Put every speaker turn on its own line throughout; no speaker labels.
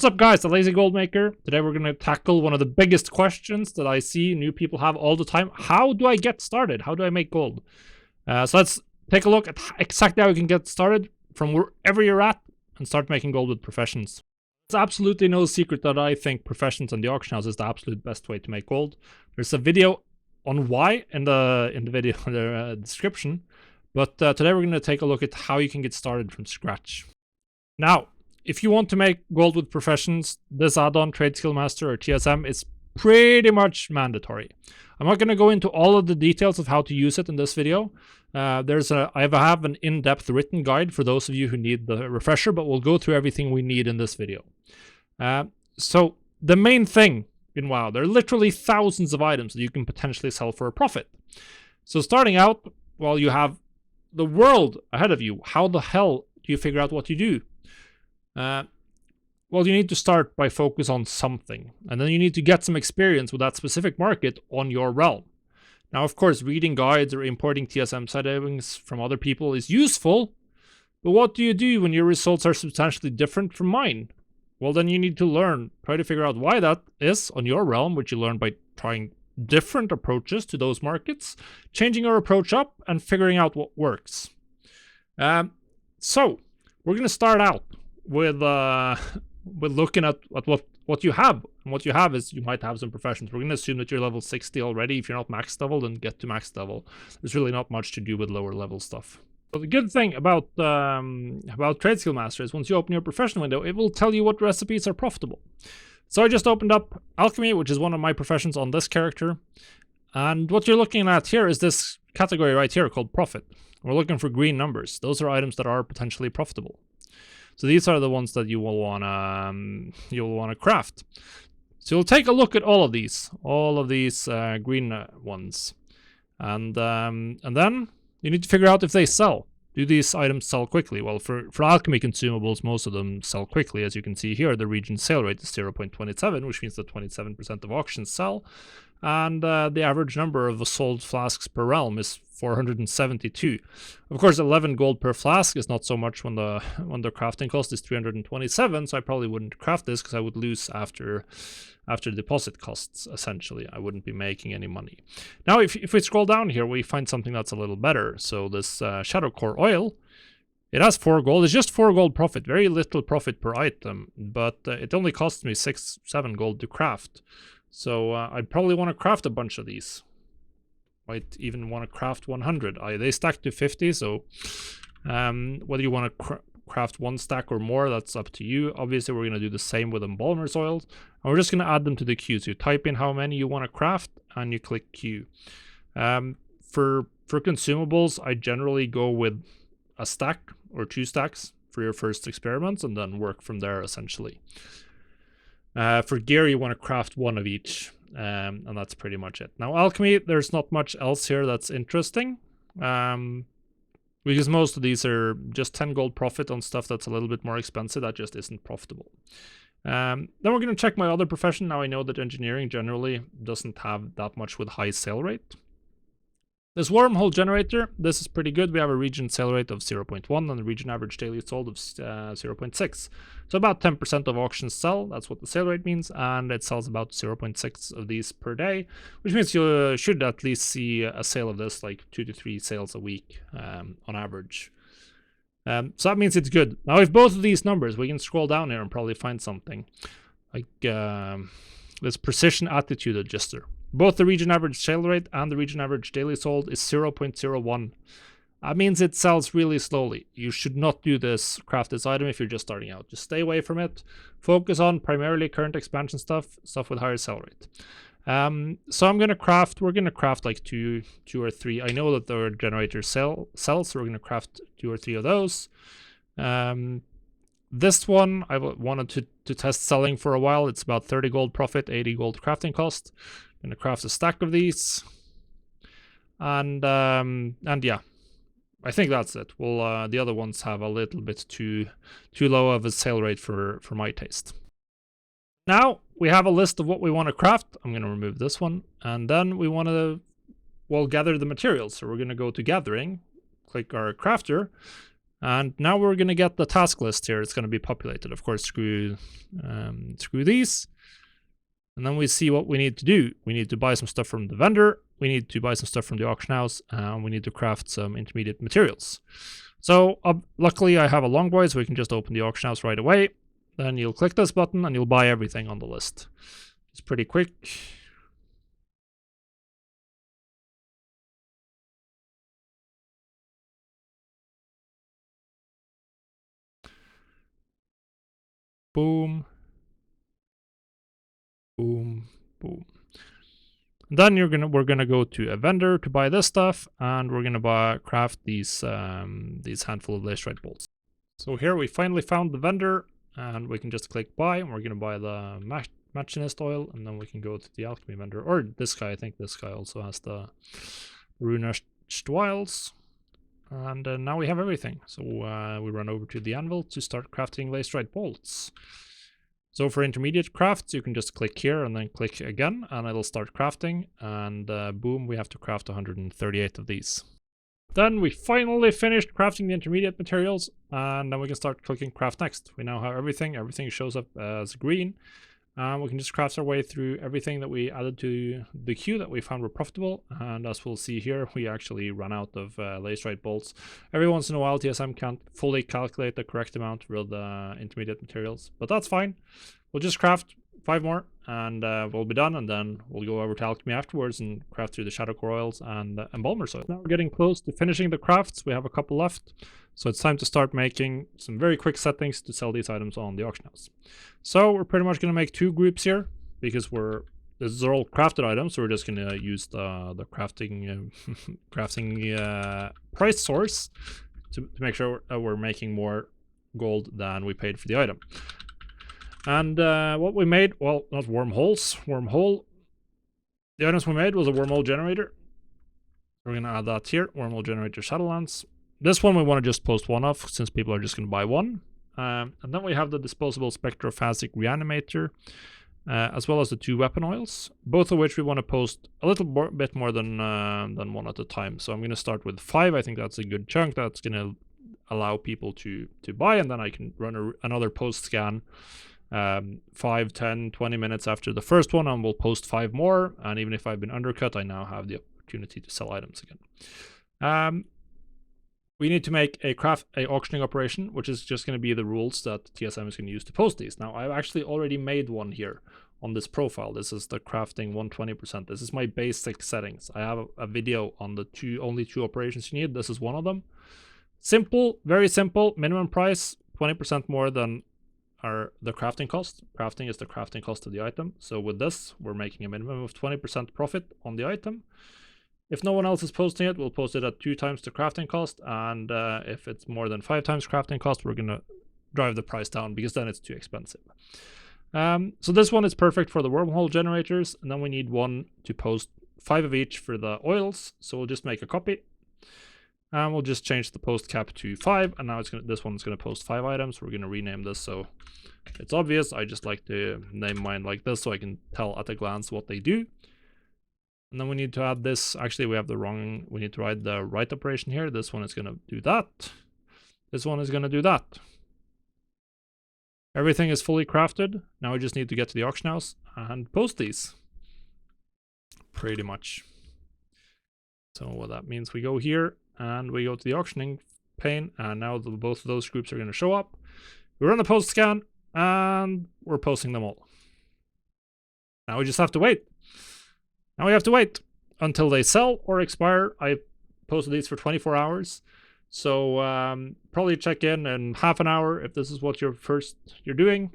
What's up guys, the Lazy Gold Maker. Today we're going to tackle one of the biggest questions that I see new people have all the time. How do I get started? How do I make gold? So let's take a look at exactly how you can get started from wherever you're at and start making gold with professions. It's absolutely no secret that I think professions and the auction house is the absolute best way to make gold. There's a video on why in the video in the description, but today we're going to take a look at how you can get started from scratch. Now, if you want to make gold with professions, this add-on, Trade Skill Master or TSM, is pretty much mandatory. I'm not going to go into all of the details of how to use it in this video. I have an in-depth written guide for those of you who need the refresher, but we'll go through everything we need in this video. So the main thing in WoW, there are literally thousands of items that you can potentially sell for a profit. So starting out, well, you have the world ahead of you. How the hell do you figure out what you do? Well, you need to start by focus on something, and then you need to get some experience with that specific market on your realm. Now, of course, reading guides or importing TSM settings from other people is useful, but what do you do when your results are substantially different from mine? Well, then you need to try to figure out why that is on your realm, which you learn by trying different approaches to those markets, changing your approach up, and figuring out what works. So, we're going to start out with looking at what you have. And what you have is you might have some professions. We're going to assume that you're level 60 already. If you're not max level, then get to max level. There's really not much to do with lower level stuff. But the good thing about Trade Skill Master is once you open your profession window, it will tell you what recipes are profitable. So I just opened up Alchemy, which is one of my professions on this character. And what you're looking at here is this category right here called profit. We're looking for green numbers. Those are items that are potentially profitable. So these are the ones that you'll wanna craft. So you'll take a look at all of these green ones, and then you need to figure out if they sell. Do these items sell quickly? Well, for Alchemy consumables, most of them sell quickly. As you can see here, the region sale rate is 0.27, which means that 27% of auctions sell. And the average number of sold flasks per realm is 472. Of course, 11 gold per flask is not so much when the crafting cost is 327, so I probably wouldn't craft this because I would lose after deposit costs, essentially. I wouldn't be making any money. Now, if we scroll down here, we find something that's a little better. So this Shadow Core Oil, it has 4 gold. It's just 4 gold profit. Very little profit per item, but it only costs me 7 gold to craft. So I'd probably want to craft a bunch of these. Might even want to craft 100. They stack to 50, so whether you want to craft 1 stack or more, that's up to you. Obviously, we're going to do the same with embalmer's oils, and we're just going to add them to the queue. So you type in how many you want to craft, and you click queue. For consumables, I generally go with a stack or 2 stacks for your first experiments, and then work from there, essentially. For gear, you want to craft 1 of each, and that's pretty much it. Now, Alchemy, there's not much else here that's interesting, because most of these are just 10 gold profit on stuff that's a little bit more expensive. That just isn't profitable. Then we're going to check my other profession. Now I know that engineering generally doesn't have that much with high sale rate. This wormhole generator, this is pretty good. We have a region sale rate of 0.1 and the region average daily sold of 0.6. So about 10% of auctions sell. That's what the sale rate means. And it sells about 0.6 of these per day, which means you should at least see a sale of this like 2 to 3 sales a week on average. So that means it's good. Now, if both of these numbers, we can scroll down here and probably find something like this precision attitude adjuster. Both the region average sale rate and the region average daily sold is 0.01. That means it sells really slowly. You should not do this, craft this item if you're just starting out. Just stay away from it. Focus on primarily current expansion stuff with higher sell rate. So we're gonna craft like two or 3. I know that the generator sells, so we're gonna craft 2 or 3 of those. This one I wanted to test selling for a while. It's about 30 gold profit, 80 gold crafting cost. Gonna craft a stack of these, and yeah, I think that's it. Well, the other ones have a little bit too low of a sale rate for my taste. Now we have a list of what we want to craft. I'm gonna remove this one, and then we want to gather the materials. So we're gonna go to gathering, click our crafter, And now we're going to get the task list here. It's going to be populated. Of course, screw these. And then we see what we need to do. We need to buy some stuff from the vendor. We need to buy some stuff from the auction house. And we need to craft some intermediate materials. So luckily I have a longboy, so we can just open the auction house right away. Then you'll click this button and you'll buy everything on the list. It's pretty quick. Boom. Boom. Boom. Then we're gonna go to a vendor to buy this stuff, and we're gonna craft these handful of laserite bolts. So here we finally found the vendor, and we can just click buy, and we're gonna buy the machinist oil, and then we can go to the alchemy vendor, or this guy. I think this guy also has the ruined vials. And now we have everything. So we run over to the anvil to start crafting laserite bolts. So for intermediate crafts, you can just click here and then click again, and it'll start crafting. And boom, we have to craft 138 of these. Then we finally finished crafting the intermediate materials, and then we can start clicking craft next. We now have everything. Everything shows up as green. We can just craft our way through everything that we added to the queue that we found were profitable. And as we'll see here, we actually run out of laserite bolts. Every once in a while, TSM can't fully calculate the correct amount with intermediate materials, but that's fine. We'll just craft 5 more, and we'll be done, and then we'll go over to Alchemy afterwards and craft through the shadow core oils and embalmer's oil. Now we're getting close to finishing the crafts. We have a couple left, so it's time to start making some very quick settings to sell these items on the auction house. So we're pretty much going to make 2 groups here, because these are all crafted items, so we're just going to use the crafting price source to make sure we're making more gold than we paid for the item. And what we made, well, not wormholes, wormhole. The items we made was a wormhole generator. We're going to add that here, wormhole generator Shadowlands. This one we want to just post 1 of, since people are just going to buy 1. And then we have the disposable spectrophasic reanimator, as well as the 2 weapon oils, both of which we want to post a little bit more than 1 at a time. So I'm going to start with 5. I think that's a good chunk. That's going to allow people to buy, and then I can run another post scan 5, 10, 20 minutes after the first one, and we'll post 5 more. And even if I've been undercut, I now have the opportunity to sell items again. We need to make a auctioning operation, which is just going to be the rules that TSM is going to use to post these. Now, I've actually already made one here on this profile. This is the crafting 120%. This is my basic settings. I have a video on the only 2 operations you need. This is one of them. Simple, very simple. Minimum price 20% more than the crafting cost. Crafting is the crafting cost of the item. So with this, we're making a minimum of 20% profit on the item. If no one else is posting it, we'll post it at 2 times the crafting cost. And if it's more than 5 times crafting cost, we're going to drive the price down, because then it's too expensive. So this one is perfect for the wormhole generators. And then we need 1 to post 5 of each for the oils. So we'll just make a copy. And we'll just change the post cap to 5. And now this one's going to post 5 items. We're going to rename this so it's obvious. I just like to name mine like this so I can tell at a glance what they do. And then we need to add this. Actually, we need to write the right operation here. This one is going to do that. This one is going to do that. Everything is fully crafted. Now we just need to get to the auction house and post these. Pretty much. So what that means, we go here and we go to the auctioning pane, and now both of those groups are going to show up. We run the post scan, and we're posting them all. Now we just have to wait. Now we have to wait until they sell or expire. I posted these for 24 hours. So probably check in half an hour if this is what you're doing.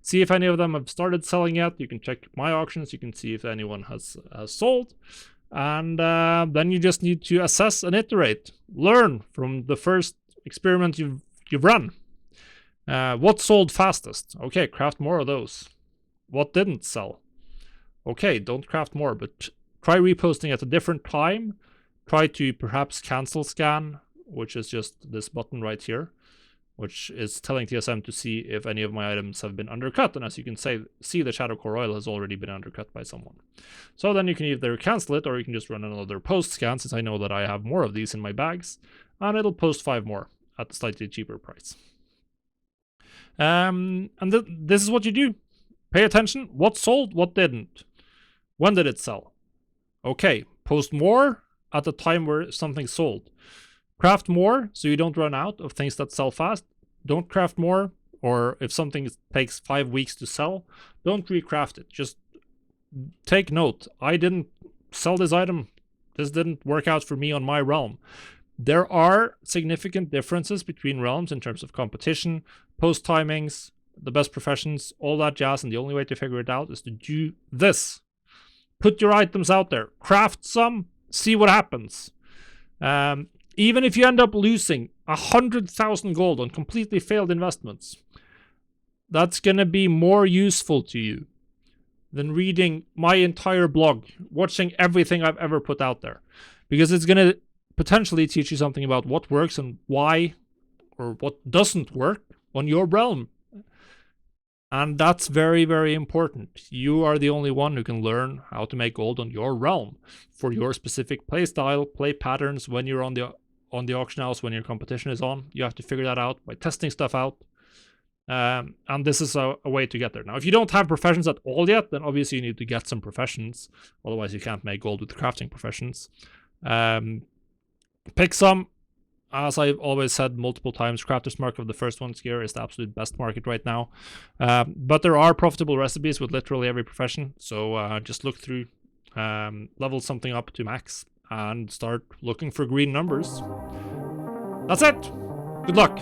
See if any of them have started selling yet. You can check my auctions. You can see if anyone has sold. And then you just need to assess and iterate. Learn from the first experiment you've run. What sold fastest? Okay, craft more of those. What didn't sell? Okay, don't craft more, but try reposting at a different time. Try to perhaps cancel scan, which is just this button right here, which is telling TSM to see if any of my items have been undercut. And as you can see, the shadow core oil has already been undercut by someone. So then you can either cancel it, or you can just run another post scan, since I know that I have more of these in my bags, and it'll post 5 more. at a slightly cheaper price. And this is what you do. Pay attention. What sold, what didn't. When did it sell? Okay, post more at the time where something sold. Craft more so you don't run out of things that sell fast. Don't craft more, or if something takes 5 weeks to sell, don't recraft it. Just take note. I didn't sell this item. This didn't work out for me on my realm. There are significant differences between realms in terms of competition, post timings, the best professions, all that jazz, and the only way to figure it out is to do this. Put your items out there, craft some, see what happens. Even if you end up losing 100,000 gold on completely failed investments, that's going to be more useful to you than reading my entire blog, watching everything I've ever put out there. Because it's going to potentially teach you something about what works and why, or what doesn't work on your realm. And that's very, very important. You are the only one who can learn how to make gold on your realm for your specific play style, play patterns when you're on the auction house, when your competition is on. You have to figure that out by testing stuff out. And this is a way to get there. Now, if you don't have professions at all yet, then obviously you need to get some professions. Otherwise, you can't make gold with crafting professions. Pick some. As I've always said multiple times, Crafter's Market, the first ones here, is the absolute best market right now. But there are profitable recipes with literally every profession. So just look through, level something up to max, and start looking for green numbers. That's it. Good luck.